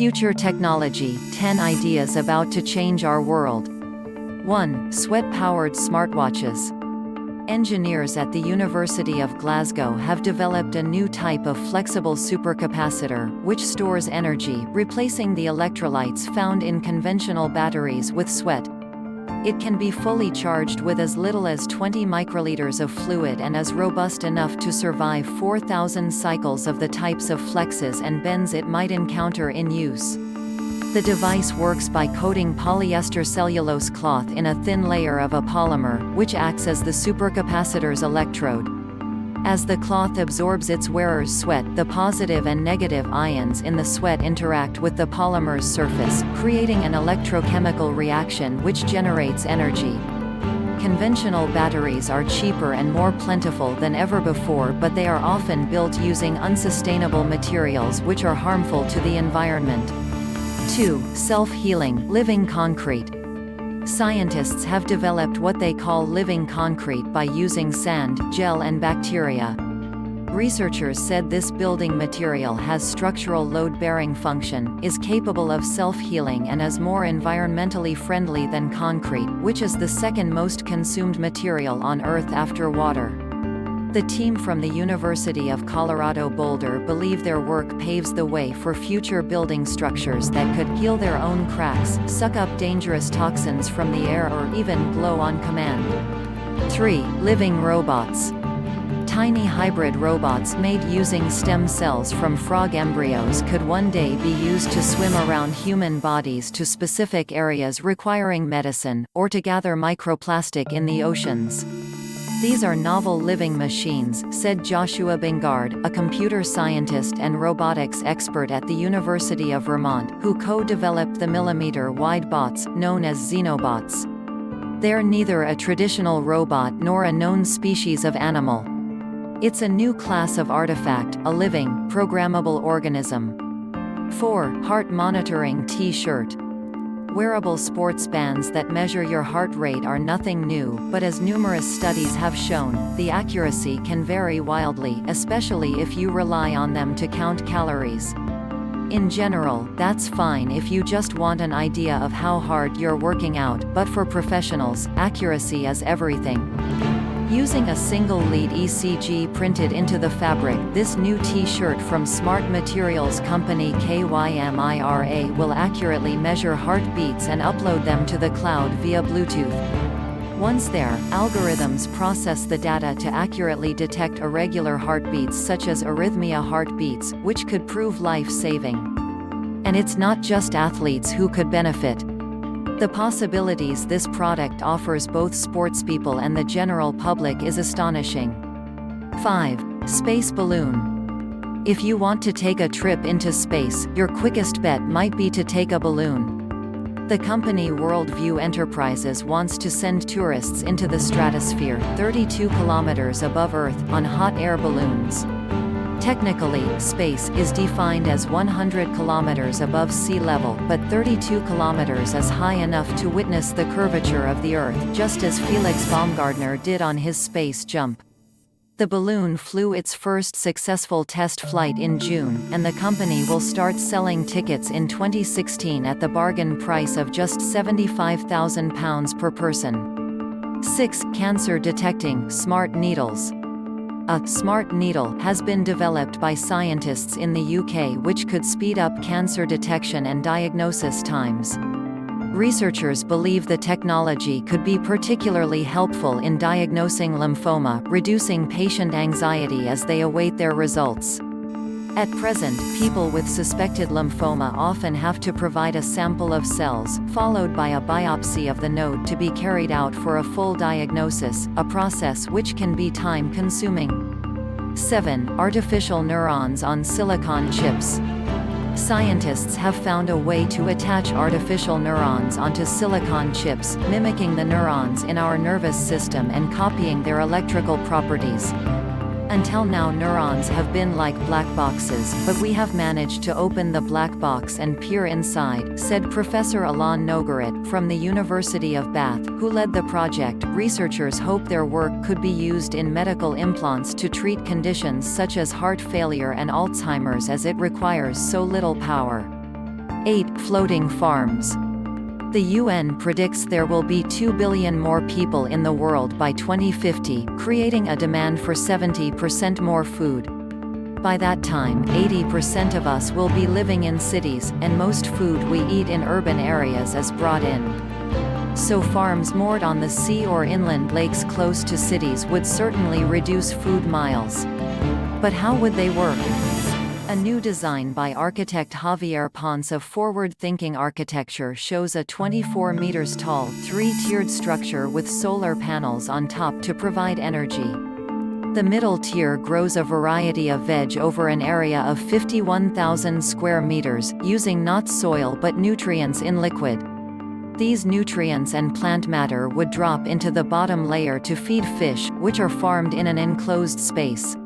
Future technology, 10 ideas about to change our world. 1. Sweat-powered smartwatches. Engineers at the University of Glasgow have developed a new type of flexible supercapacitor, which stores energy, replacing the electrolytes found in conventional batteries with sweat. It can be fully charged with as little as 20 microliters of fluid and is robust enough to survive 4,000 cycles of the types of flexes and bends it might encounter in use. The device works by coating polyester cellulose cloth in a thin layer of a polymer, which acts as the supercapacitor's electrode. As the cloth absorbs its wearer's sweat, the positive and negative ions in the sweat interact with the polymer's surface, creating an electrochemical reaction which generates energy. Conventional batteries are cheaper and more plentiful than ever before, but they are often built using unsustainable materials which are harmful to the environment. 2. Self-healing, living concrete. Scientists have developed what they call living concrete by using sand, gel and bacteria. Researchers said this building material has structural load-bearing function, is capable of self-healing and is more environmentally friendly than concrete, which is the second most consumed material on Earth after water. The team from the University of Colorado Boulder believe their work paves the way for future building structures that could heal their own cracks, suck up dangerous toxins from the air or even glow on command. 3. Living robots. Tiny hybrid robots made using stem cells from frog embryos could one day be used to swim around human bodies to specific areas requiring medicine, or to gather microplastic in the oceans. These are novel living machines, said Joshua Bingard, a computer scientist and robotics expert at the University of Vermont, who co-developed the millimeter-wide bots, known as xenobots. They're neither a traditional robot nor a known species of animal. It's a new class of artifact, a living, programmable organism. 4. Heart monitoring T-shirt. Wearable sports bands that measure your heart rate are nothing new, but as numerous studies have shown, the accuracy can vary wildly, especially if you rely on them to count calories. In general, that's fine if you just want an idea of how hard you're working out, but for professionals, accuracy is everything. Using a single-lead ECG printed into the fabric, this new T-shirt from smart materials company KYMIRA will accurately measure heartbeats and upload them to the cloud via Bluetooth. Once there, algorithms process the data to accurately detect irregular heartbeats such as arrhythmia heartbeats, which could prove life-saving. And it's not just athletes who could benefit. The possibilities this product offers both sportspeople and the general public is astonishing. 5. Space balloon. If you want to take a trip into space, your quickest bet might be to take a balloon. The company Worldview Enterprises wants to send tourists into the stratosphere, 32 kilometers above Earth, on hot air balloons. Technically, space is defined as 100 kilometers above sea level, but 32 kilometers is high enough to witness the curvature of the Earth, just as Felix Baumgartner did on his space jump. The balloon flew its first successful test flight in June, and the company will start selling tickets in 2016 at the bargain price of just £75,000 per person. 6. Cancer-detecting smart needles. A smart needle has been developed by scientists in the UK which could speed up cancer detection and diagnosis times. Researchers believe the technology could be particularly helpful in diagnosing lymphoma, reducing patient anxiety as they await their results. At present, people with suspected lymphoma often have to provide a sample of cells, followed by a biopsy of the node to be carried out for a full diagnosis, a process which can be time-consuming. 7. Artificial neurons on silicon chips. Scientists have found a way to attach artificial neurons onto silicon chips, mimicking the neurons in our nervous system and copying their electrical properties. Until now, neurons have been like black boxes, but we have managed to open the black box and peer inside, said Professor Alon Nogaret, from the University of Bath, who led the project. Researchers hope their work could be used in medical implants to treat conditions such as heart failure and Alzheimer's, as it requires so little power. 8. Floating farms. The UN predicts there will be 2 billion more people in the world by 2050, creating a demand for 70% more food. By that time, 80% of us will be living in cities, and most food we eat in urban areas is brought in. So farms moored on the sea or inland lakes close to cities would certainly reduce food miles. But how would they work? A new design by architect Javier Ponce of Forward Thinking Architecture shows a 24 meters tall, 3-tiered structure with solar panels on top to provide energy. The middle tier grows a variety of veg over an area of 51,000 square meters, using not soil but nutrients in liquid. These nutrients and plant matter would drop into the bottom layer to feed fish, which are farmed in an enclosed space.